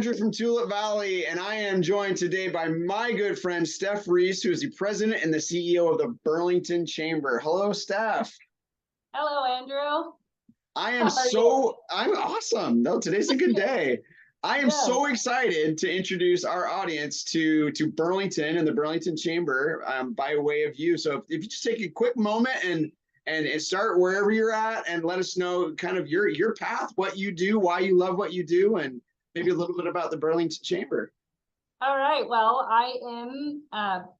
Andrew from Tulip Valley, and I am joined today by my good friend Steph Rees, who is the president and the CEO of the Burlington Chamber. Hello, Steph. Hello, Andrew. I'm awesome. No, today's a good day. I am so excited to introduce our audience to Burlington and the Burlington Chamber by way of you. So if you just take a quick moment and start wherever you're at and let us know kind of your path, what you do, why you love what you do, and maybe a little bit about the Burlington Chamber. All right. Well, I am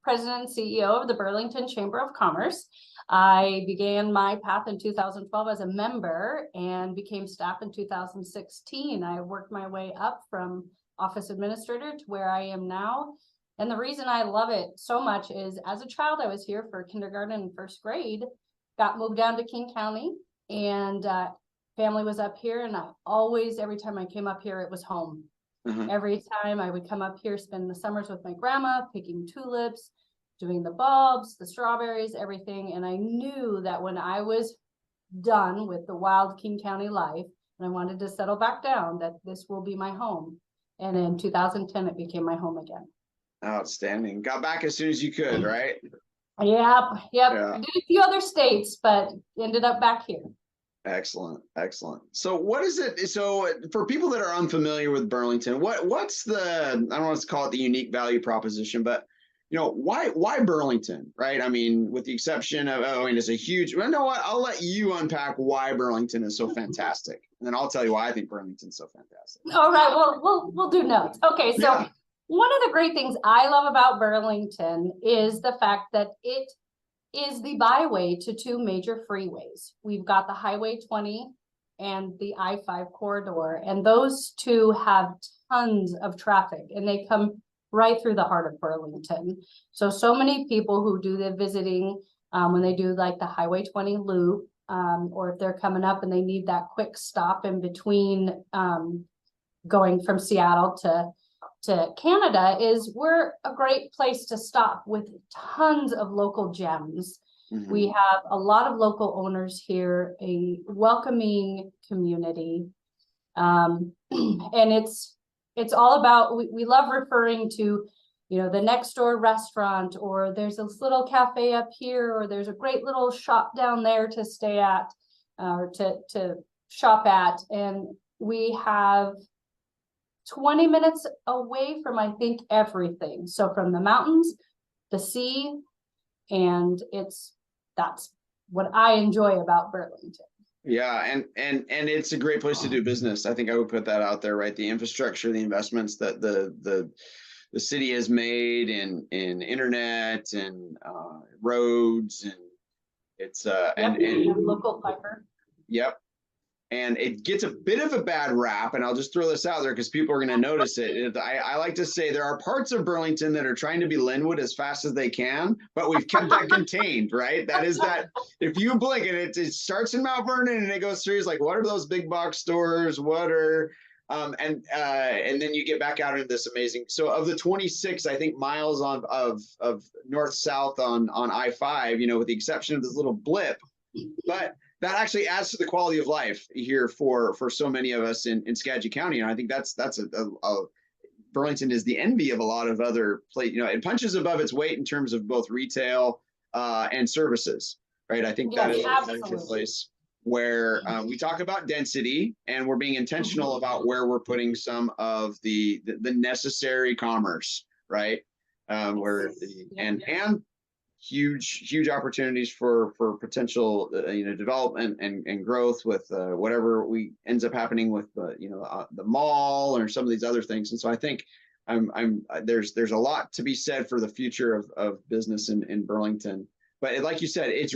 president and CEO of the Burlington Chamber of Commerce. I began my path in 2012 as a member and became staff in 2016. I worked my way up from office administrator to where I am now. And the reason I love it so much is as a child, I was here for kindergarten and first grade, got moved down to King County, and family was up here. And every time I came up here, it was home. Every time I would come up here, spend the summers with my grandma, picking tulips, doing the bulbs, the strawberries, everything. And I knew that when I was done with the wild King County life, and I wanted to settle back down, that this will be my home. And in 2010, it became my home again. Outstanding. Got back as soon as you could, right? Yep. Yeah. Did a few other states, but ended up back here. Excellent. So what is it? So for people that are unfamiliar with Burlington, what's the, I don't want to call it the unique value proposition, but why Burlington, right? I mean, with the exception of, it's a huge, well, you know what? I'll let you unpack why Burlington is so fantastic. And then I'll tell you why I think Burlington's so fantastic. All right. Well, we'll do notes. Okay. So one of the great things I love about Burlington is the fact that it is the byway to two major freeways. We've got the Highway 20 and the I-5 corridor, and those two have tons of traffic, and they come right through the heart of Burlington. So many people who do the visiting when they do like the Highway 20 loop, or if they're coming up and they need that quick stop in between going from Seattle to Canada, we're a great place to stop with tons of local gems. We have a lot of local owners here, a welcoming community. And it's all about, we love referring to, the next door restaurant, or there's this little cafe up here, or there's a great little shop down there to stay at, or to shop at. And we have 20 minutes away from, I think, everything. So from the mountains, the sea, and that's what I enjoy about Burlington. Yeah, and it's a great place to do business. I think I would put that out there, right? The infrastructure, the investments that the city has made in internet and roads, and it's and local fiber. Yep. And it gets a bit of a bad rap, and I'll just throw this out there because people are going to notice it. I like to say there are parts of Burlington that are trying to be Linwood as fast as they can, but we've kept that contained, right? That is that if you blink and it starts in Mount Vernon and it goes through, it's like, what are those big box stores? What are, and then you get back out into this amazing. So of the 26, I think miles of north-south on I-5, with the exception of this little blip, but that actually adds to the quality of life here for so many of us in Skagit County. And I think that's Burlington is the envy of a lot of other places. It punches above its weight in terms of both retail and services, right? I think that is a place where we talk about density, and we're being intentional about where we're putting some of the necessary commerce, right? And huge opportunities for potential development and growth with whatever ends up happening with the mall or some of these other things. And so I think there's a lot to be said for the future of business in Burlington. But like you said, it's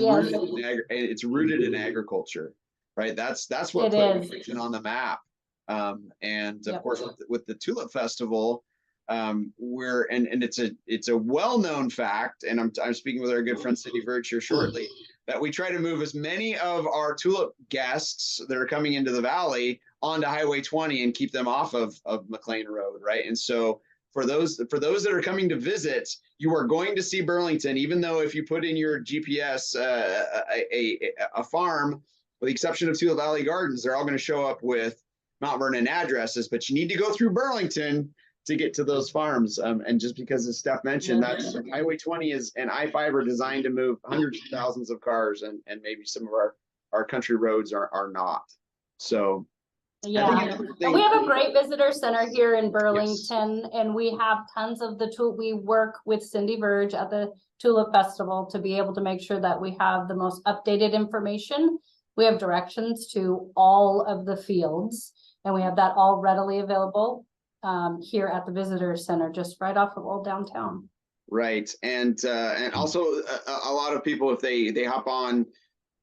rooted in agriculture, right? That's what put Burlington on the map. And of course with the Tulip Festival, it's a well-known fact, and I'm speaking with our good friend Cindy Verge here shortly, that we try to move as many of our Tulip guests that are coming into the valley onto Highway 20 and keep them off of McLean Road, right? And so for those that are coming to visit, you are going to see Burlington, even though if you put in your GPS a farm, with the exception of Tulip Valley Gardens, they're all going to show up with Mount Vernon addresses, but you need to go through Burlington to get to those farms. And just because, as Steph mentioned, that's Highway 20 is and I-5 are designed to move hundreds of thousands of cars, and maybe some of our country roads are not. So yeah, and we have a great visitor center here in Burlington, yes. And we have tons of we work with Cindy Verge at the Tulip Festival to be able to make sure that we have the most updated information. We have directions to all of the fields, and we have that all readily available here at the visitor center, just right off of Old Downtown. Right, and also a lot of people, if they hop on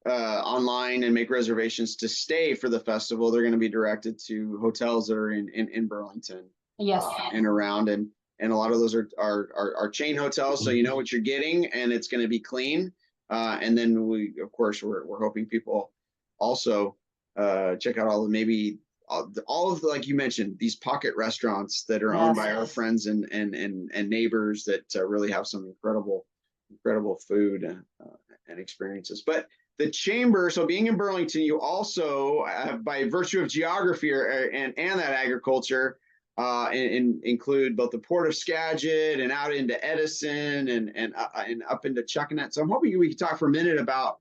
online and make reservations to stay for the festival, they're going to be directed to hotels that are in Burlington, yes, and around, and a lot of those are chain hotels, so you know what you're getting, and it's going to be clean. And then we're hoping people also check out all of the, like you mentioned, these pocket restaurants that are owned by our friends and neighbors that really have some incredible food and experiences. But the chamber, so being in Burlington, you also, by virtue of geography and that agriculture, include both the Port of Skagit and out into Edison and up into Chuckanut. So I'm hoping we could talk for a minute about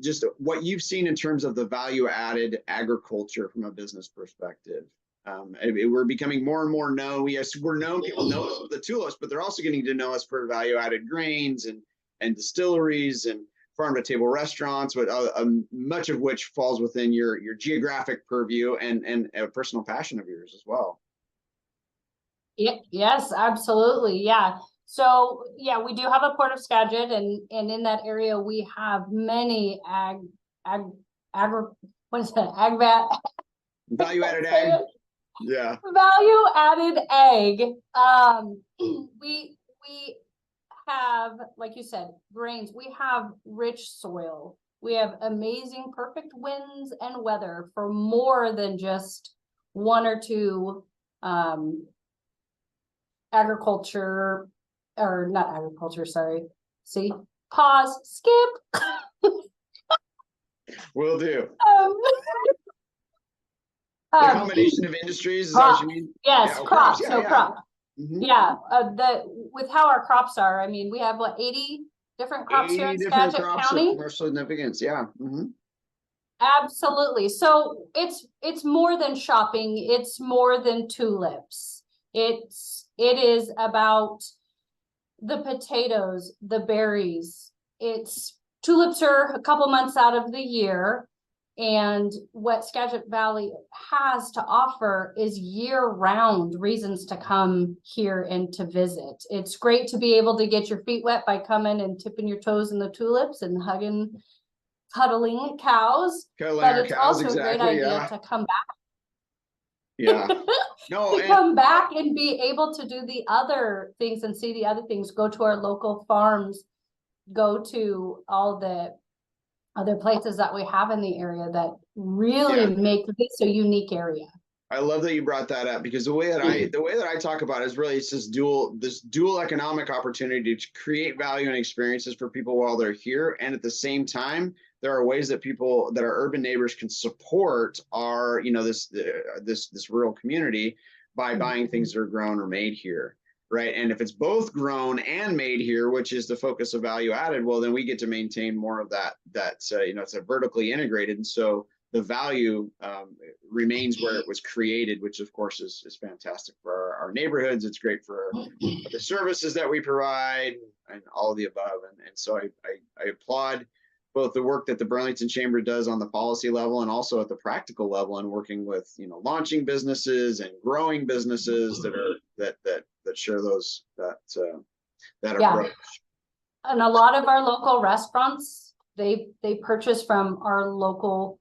just what you've seen in terms of the value-added agriculture from a business perspective. We're becoming more and more known. Yes, we're known. People know us for the tulips, but they're also getting to know us for value-added grains and distilleries and farm-to-table restaurants, but much of which falls within your geographic purview and a personal passion of yours as well. Yes, absolutely. Yeah. So yeah, we do have a Port of Skagit, and in that area we have many value-added ag. Yeah. Value-added ag. We have, like you said, grains. We have rich soil. We have amazing, perfect winds and weather for more than just one or two agriculture, or not agriculture, sorry. See, pause, skip. Will do. The combination of industries, is that what you mean? Yes, yeah, crops. Yeah, so yeah. crop. Mm-hmm. Yeah, with how our crops are, I mean, we have what, 80 different crops here in Skagit County? Of commercial significance, yeah. Mm-hmm. Absolutely. So it's more than shopping. It's more than tulips. It is about the potatoes, the berries. Tulips are a couple months out of the year, and what Skagit Valley has to offer is year-round reasons to come here and to visit. It's great to be able to get your feet wet by coming and tipping your toes in the tulips and cuddling cows, but it's also a great idea to come back. Yeah. No, come back and be able to do the other things and see the other things, go to our local farms, go to all the other places that we have in the area that really make this a unique area. I love that you brought that up, because the way that I talk about it is really, it's this dual economic opportunity to create value and experiences for people while they're here, and at the same time there are ways that people, that our urban neighbors can support our, this rural community by buying things that are grown or made here, right? And if it's both grown and made here, which is the focus of value added, well, then we get to maintain more of that. It's a vertically integrated, and so the value remains where it was created, which of course is fantastic for our neighborhoods. It's great for the services that we provide and all of the above. And so I applaud both the work that the Burlington Chamber does on the policy level and also at the practical level, and working with, launching businesses and growing businesses that share that approach. And a lot of our local restaurants, they purchase from our local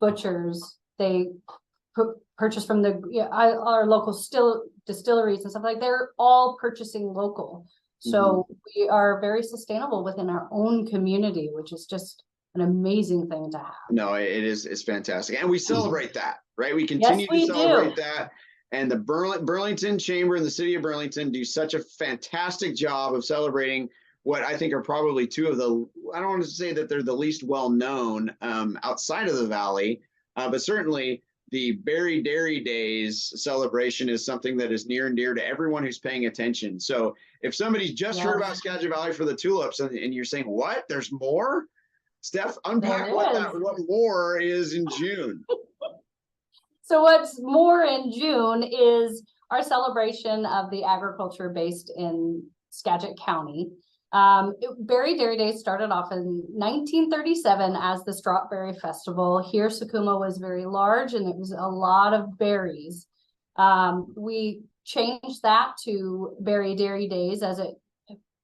butchers. They purchase from our local distilleries and stuff like. They're all purchasing local. So we are very sustainable within our own community, which is just an amazing thing to have. No, it's fantastic. And we celebrate that, right? We continue to celebrate that. And the Burlington Chamber and the city of Burlington do such a fantastic job of celebrating what I think are probably two of the, I don't want to say that they're the least well-known outside of the Valley, but certainly the Berry Dairy Days celebration is something that is near and dear to everyone who's paying attention. So if somebody's just heard about Skagit Valley for the tulips and you're saying, what, there's more? Steph, unpack what more is in June. So what's more in June is our celebration of the agriculture based in Skagit County. Berry Dairy Days started off in 1937 as the Strawberry Festival. Here, Sakuma was very large and it was a lot of berries. We changed that to Berry Dairy Days as it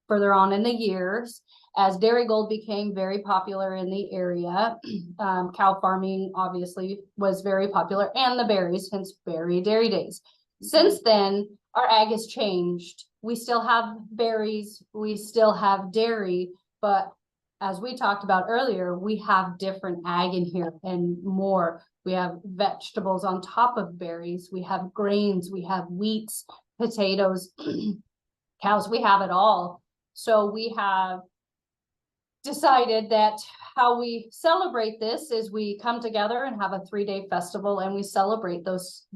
further on in the years, as Dairy Gold became very popular in the area. Cow farming obviously was very popular, and the berries, hence Berry Dairy Days. Since then, our ag has changed. We still have berries, we still have dairy, but as we talked about earlier, we have different ag in here and more. We have vegetables on top of berries, we have grains, we have wheats, potatoes, cows, we have it all. So we have decided that how we celebrate this is we come together and have a 3-day festival, and we celebrate those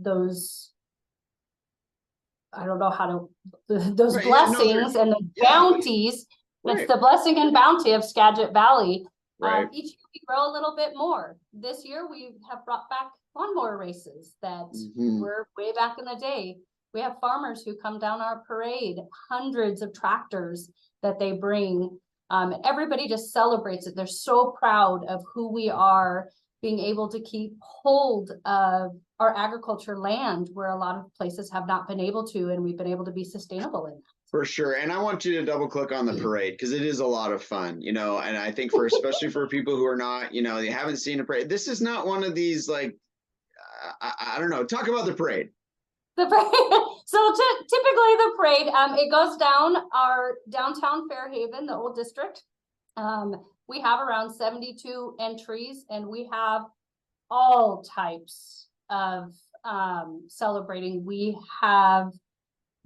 I don't know how to, those blessings and the bounties. It's the blessing and bounty of Skagit Valley. Each year we grow a little bit more. This year we have brought back lawnmower races that were way back in the day. We have farmers who come down our parade, hundreds of tractors that they bring. Everybody just celebrates it. They're so proud of who we are, being able to keep hold of our agriculture land where a lot of places have not been able to, and we've been able to be sustainable in that. For sure. And I want you to double click on the parade because it is a lot of fun, and I think for, especially for people who are not, they haven't seen a parade. This is not one of these, like, I don't know, talk about the parade. The parade. So typically the parade, it goes down our downtown Fairhaven, the old district. We have around 72 entries, and we have all types of celebrating. We have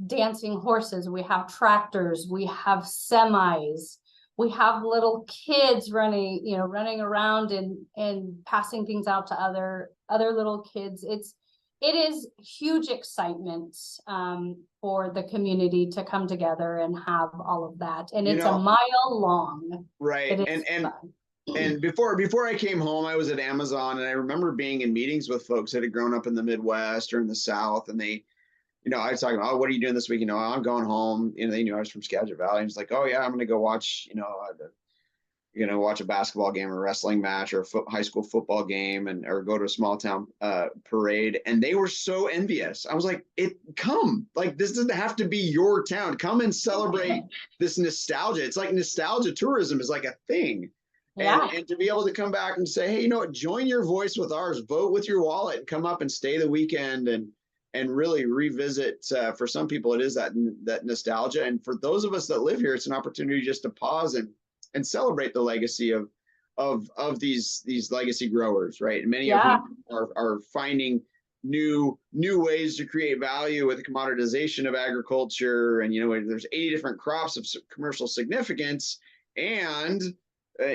dancing horses, we have tractors, we have semis, we have little kids running around and passing things out to other little kids. It is huge excitement for the community to come together and have all of that, and it's a mile long. Right. And before I came home, I was at Amazon, and I remember being in meetings with folks that had grown up in the Midwest or in the South, and they, I was talking about, oh, what are you doing this week? I'm going home. They knew I was from Skagit Valley. And it's like, oh yeah, I'm going to go watch, watch a basketball game or wrestling match or a high school football game, or go to a small town parade. And they were so envious. I was like, like, this doesn't have to be your town. Come and celebrate this nostalgia. It's like nostalgia tourism is like a thing. Yeah. And to be able to come back and say, hey, join your voice with ours, vote with your wallet, and come up and stay the weekend and really revisit. For some people, it is that nostalgia. And for those of us that live here, it's an opportunity just to pause and celebrate the legacy of these legacy growers, right? And many of them are finding new ways to create value with the commoditization of agriculture. And there's 80 different crops of commercial significance, and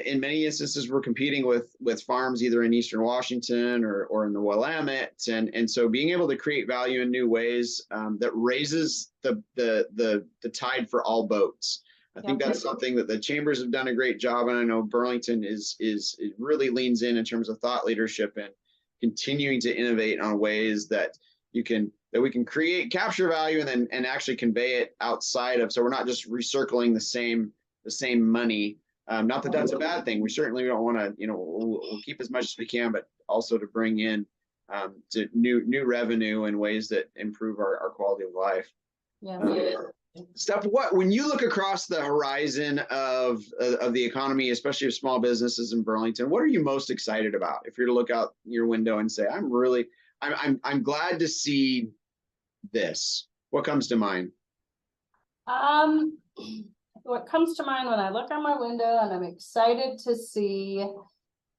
in many instances, we're competing with farms either in Eastern Washington or in the Willamette, and so being able to create value in new ways that raises the tide for all boats. I think that's something that the chambers have done a great job, and I know Burlington it really leans in terms of thought leadership and continuing to innovate on ways that we can capture value and actually convey it outside of. So we're not just recircling the same money. Not that that's a bad thing. We certainly don't want to, we'll keep as much as we can, but also to bring in to new revenue in ways that improve our quality of life. Yeah. Steph, when you look across the horizon of the economy, especially of small businesses in Burlington, what are you most excited about? If you're to look out your window and say, I'm glad to see this. What comes to mind? What comes to mind when I look out my window, and I am excited to see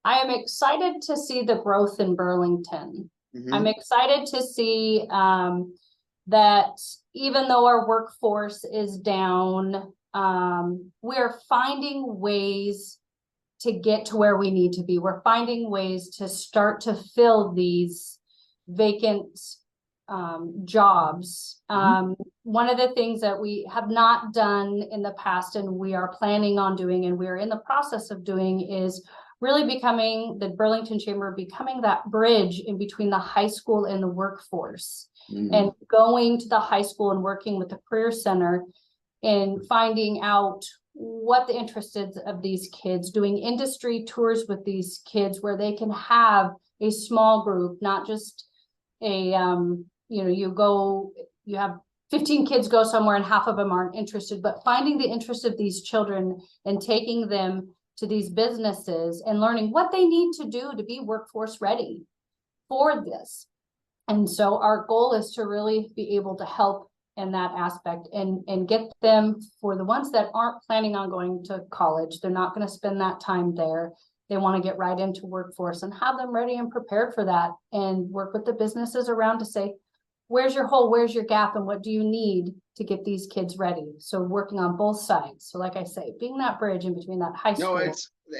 the growth in Burlington. I'm excited to see that even though our workforce is down, we're finding ways to get to where we need to be. We're finding ways to start to fill these vacant jobs. One of the things that we have not done in the past and we are planning on doing and we're in the process of doing is really becoming the Burlington Chamber, becoming that bridge in between the high school and the workforce, and going to the high school and working with the Career Center and finding out what the interest is of these kids, doing industry tours with these kids where they can have a small group, not just a, you have 15 kids go somewhere and half of them aren't interested, but finding the interest of these children and taking them to these businesses and learning what they need to do to be workforce ready for this. And so our goal is to really be able to help in that aspect and get them, for the ones that aren't planning on going to college, they're not going to spend that time there. They want to get right into workforce and have them ready and prepared for that, and work with the businesses around to say, where's your hole, where's your gap, and what do you need to get these kids ready? So working on both sides. So like I say, being that bridge in between that high school.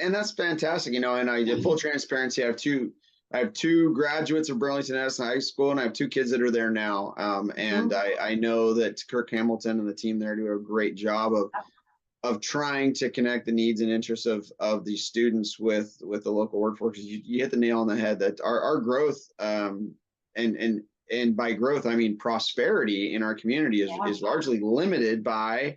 And that's fantastic, and I did full transparency. I have two graduates of Burlington Edison High School, and I have two kids that are there now. And I know that Kirk Hamilton and the team there do a great job of trying to connect the needs and interests of these students with the local workforce. You hit the nail on the head that our growth, and by growth, I mean prosperity in our community is largely limited by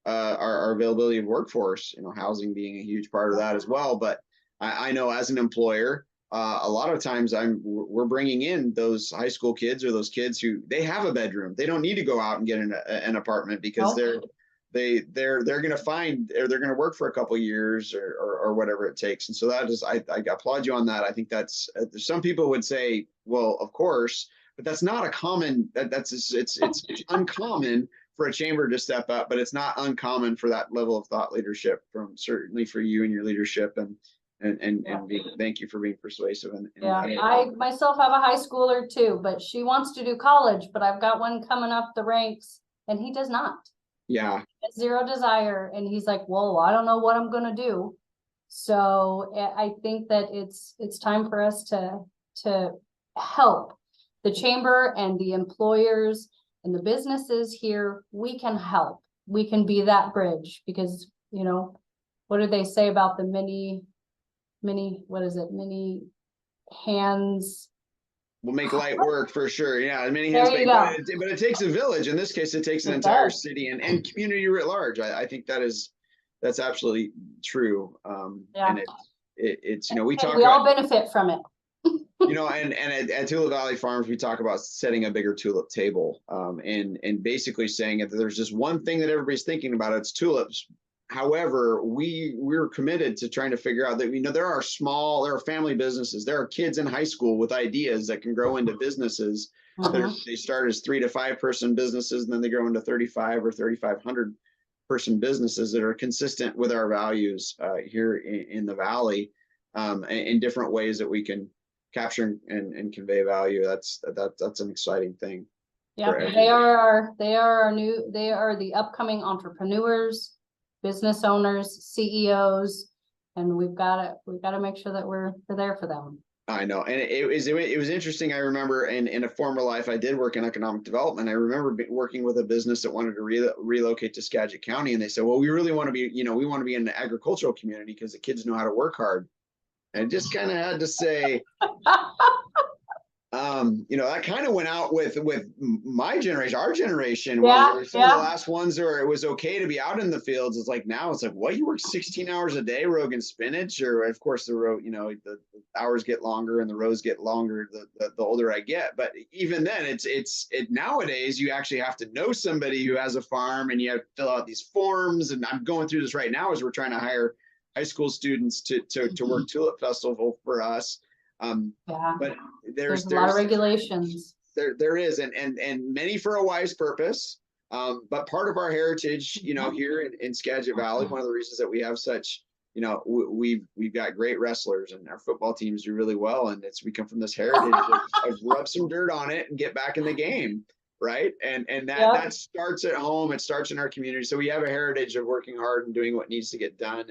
our availability of workforce, housing being a huge part of that as well. But I know as an employer, a lot of times we're bringing in those high school kids or those kids who they have a bedroom. They don't need to go out and get an apartment because they're going to find, or they're going to work for a couple of years or whatever it takes. And so that is, I applaud you on that. I think that's, some people would say, well, of course, but that's not a common, it's uncommon for a chamber to step up, but it's not uncommon for that level of thought leadership certainly for you and your leadership, and thank you for being persuasive. I myself have a high schooler too, but she wants to do college, but I've got one coming up the ranks and he does not. Yeah. Zero desire. And he's like, well, I don't know what I'm going to do. So I think that it's time for us to help the chamber and the employers and the businesses here. We can help. We can be that bridge because, what do they say about the many hands will make light work, for sure. Yeah, many hands make, but it takes a village. In this case, it takes an entire city and community writ large. I think that's absolutely true. And it's we all benefit from it. And at Tulip Valley Farms, we talk about setting a bigger tulip table, and basically saying if there's just one thing that everybody's thinking about, it's tulips. However, we're committed to trying to figure out that, there are family businesses. There are kids in high school with ideas that can grow into businesses. They start as 3 to 5 person businesses, and then they grow into 35 or 3,500 person businesses that are consistent with our values here in the Valley, in different ways that we can capture and convey value. That's an exciting thing. Yeah, they are the upcoming entrepreneurs, business owners, CEOs, and we've got to make sure that we're there for them. I know, and it was interesting. I remember in a former life, I did work in economic development. I remember working with a business that wanted to relocate to Skagit County, and they said, "Well, we really want to be, we want to be in the agricultural community because the kids know how to work hard." And I just kind of had to say, that kind of went out with my generation, our generation. Was some of the last ones where it was okay to be out in the fields. It's like now it's like, what, you work 16 hours a day roguing spinach? Or of course the row, the hours get longer and the rows get longer the older I get. But even then it's nowadays you actually have to know somebody who has a farm, and you have to fill out these forms. And I'm going through this right now as we're trying to hire high school students to work Tulip Festival for us. But there's a lot of regulations. There is, and many for a wise purpose. But part of our heritage, here in Skagit Valley, one of the reasons that we have such, we've got great wrestlers, and our football teams do really well, and we come from this heritage of rub some dirt on it and get back in the game, right? And that starts at home. It starts in our community. So we have a heritage of working hard and doing what needs to get done,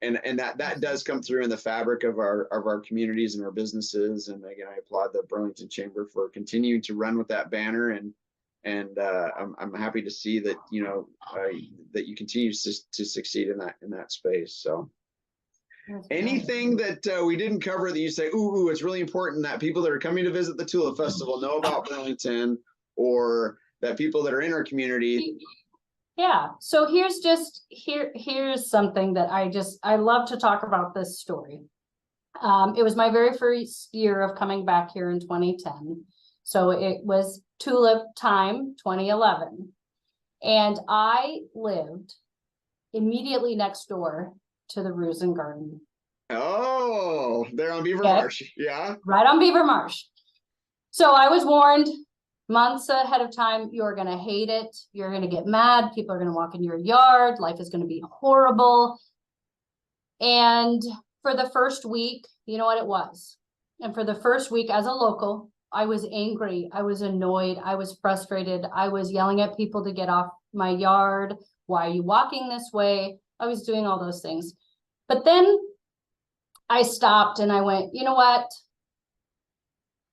And that does come through in the fabric of our communities and our businesses. And again, I applaud the Burlington Chamber for continuing to run with that banner. And I'm happy to see that, you know, that you continue to succeed in that space. So anything that we didn't cover that you say, ooh, it's really important that people that are coming to visit the Tulip Festival know about Burlington, or that people that are in our community. Yeah, so here's something that I love to talk about this story. It was my very first year of coming back here in 2010. So it was Tulip time, 2011. And I lived immediately next door to the Ruse and Garden. Oh, they're on Beaver Marsh. Yeah. Right on Beaver Marsh. So I was warned months ahead of time, you're going to hate it. You're going to get mad. People are going to walk in your yard. Life is going to be horrible. And for the first week, you know what it was? And for the first week as a local, I was angry. I was annoyed. I was frustrated. I was yelling at people to get off my yard. Why are you walking this way? I was doing all those things. But then I stopped and I went, you know what?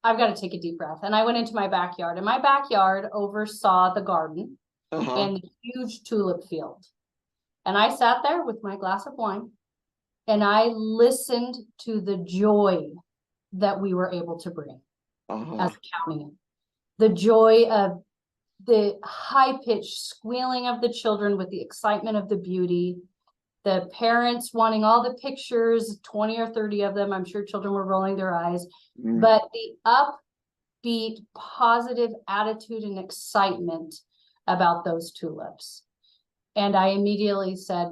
I've got to take a deep breath. And I went into my backyard, and my backyard oversaw the garden and the huge tulip field. And I sat there with my glass of wine and I listened to the joy that we were able to bring as a county. The joy of the high-pitched squealing of the children with the excitement of the beauty, the parents wanting all the pictures, 20 or 30 of them. I'm sure children were rolling their eyes, but the upbeat, positive attitude and excitement about those tulips. And I immediately said,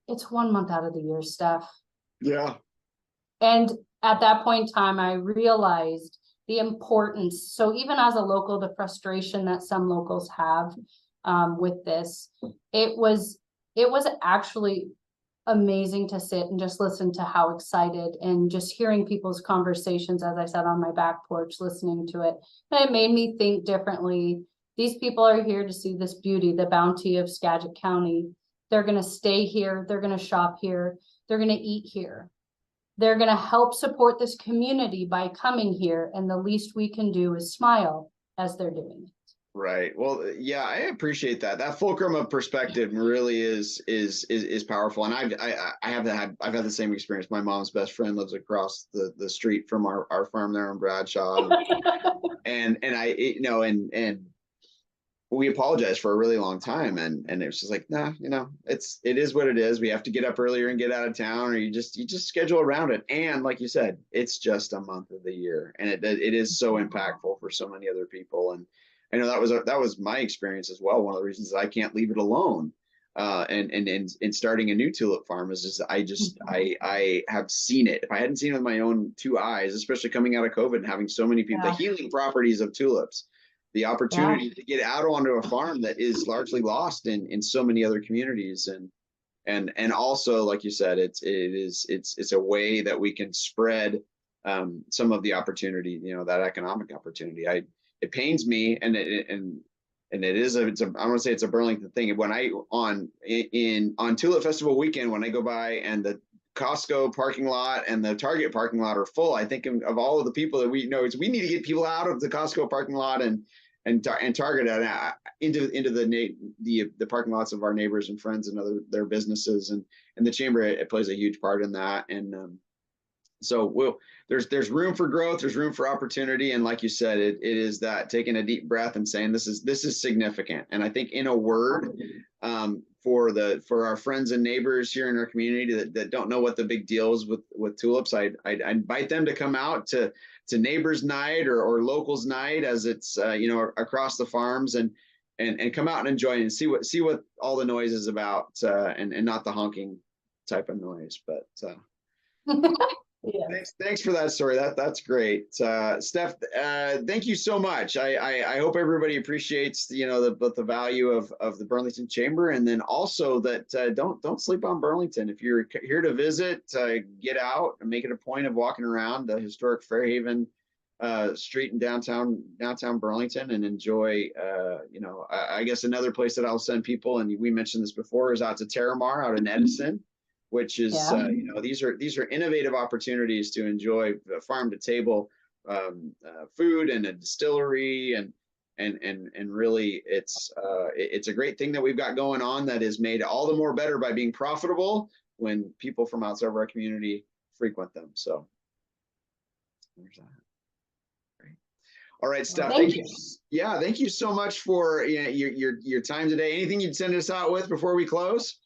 it's 1 month out of the year, Steph. Yeah. And at that point in time, I realized the importance. So even as a local, the frustration that some locals have with this, it was actually amazing to sit and just listen to how excited, and just hearing people's conversations as I sat on my back porch listening to it. And it made me think differently. These people are here to see this beauty, the bounty of Skagit County. They're going to stay here. They're going to shop here. They're going to eat here. They're going to help support this community by coming here. And the least we can do is smile as they're doing it. Right. Well, yeah, I appreciate that. That fulcrum of perspective really is powerful. And I've had the same experience. My mom's best friend lives across the street from our farm there in Bradshaw. And we apologized for a really long time. And it was just like, nah, it is what it is. We have to get up earlier and get out of town, or you just schedule around it. And like you said, it's just a month of the year, and it is so impactful for so many other people. And I know that was my experience as well. One of the reasons that I can't leave it alone, and starting a new tulip farm is just I have seen it. If I hadn't seen it with my own two eyes, especially coming out of COVID and having so many people, the healing properties of tulips, the opportunity to get out onto a farm that is largely lost in so many other communities, and also, like you said, it's a way that we can spread some of the opportunity, that economic opportunity. It pains me, and it is I want to say it's a Burlington thing. When on Tulip Festival weekend, when I go by and the Costco parking lot and the Target parking lot are full, I think of all of the people that we know. We need to get people out of the Costco parking lot and Target into the parking lots of our neighbors and friends and their businesses, and the chamber, it plays a huge part in that. And so there's room for growth, there's room for opportunity, and like you said, it is that taking a deep breath and saying this is significant. And I think, in a word, for our friends and neighbors here in our community that don't know what the big deal is with tulips, I invite them to come out to neighbors night or locals night, as it's across the farms, and come out and enjoy and see what all the noise is about, and not the honking type of noise. But yeah. Thanks for that story. That's great. Steph, thank you so much. I hope everybody appreciates the value of the Burlington Chamber, and then also that don't sleep on Burlington. If you're here to visit, get out and make it a point of walking around the historic Fairhaven street in downtown Burlington, and enjoy. I guess another place that I'll send people, and we mentioned this before, is out to Terramar out in Edison. which is, you know, these are innovative opportunities to enjoy farm to table food and a distillery, and really it's a great thing that we've got going on that is made all the more better by being profitable when people from outside of our community frequent them. So there's that. Great. All right, Steph. Thank you. Yeah, thank you so much for your time today. Anything you'd send us out with before we close?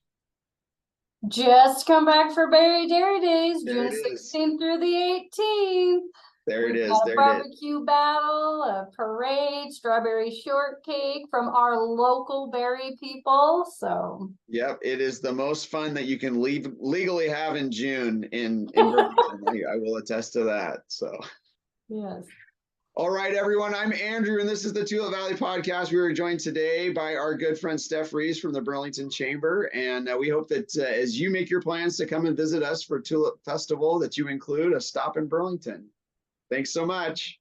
Just come back for Berry Dairy Days, June 16th through the 18th. There it is. Got a barbecue battle, a parade, strawberry shortcake from our local berry people. So yep, it is the most fun that you can legally have in June in Burlington. I will attest to that. So yes. All right, everyone. I'm Andrew, and this is the Tulip Valley Podcast. We were joined today by our good friend Steph Rees from the Burlington Chamber, and we hope that as you make your plans to come and visit us for Tulip Festival, that you include a stop in Burlington. Thanks so much.